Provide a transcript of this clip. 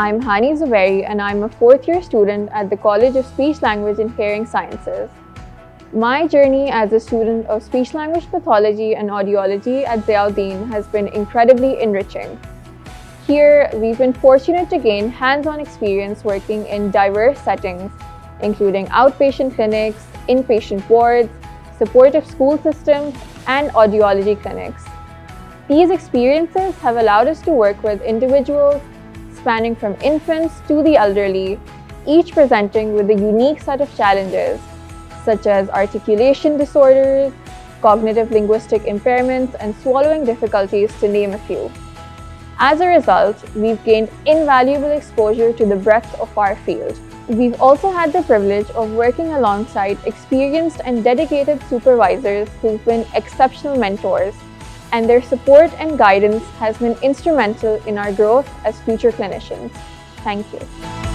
I'm Hani Zuberi and I'm a fourth-year student at the College of Speech, Language and Hearing Sciences. My journey as a student of speech-language pathology and audiology at Ziauddin has been incredibly enriching. Here, we've been fortunate to gain hands-on experience working in diverse settings, including outpatient clinics, inpatient wards, supportive school systems, and audiology clinics. These experiences have allowed us to work with individuals spanning from infants to the elderly, each presenting with a unique set of challenges, such as articulation disorders, cognitive linguistic impairments, and swallowing difficulties, to name a few. As a result, we've gained invaluable exposure to the breadth of our field. We've also had the privilege of working alongside experienced and dedicated supervisors who've been exceptional mentors, and their support and guidance has been instrumental in our growth as future clinicians. Thank you.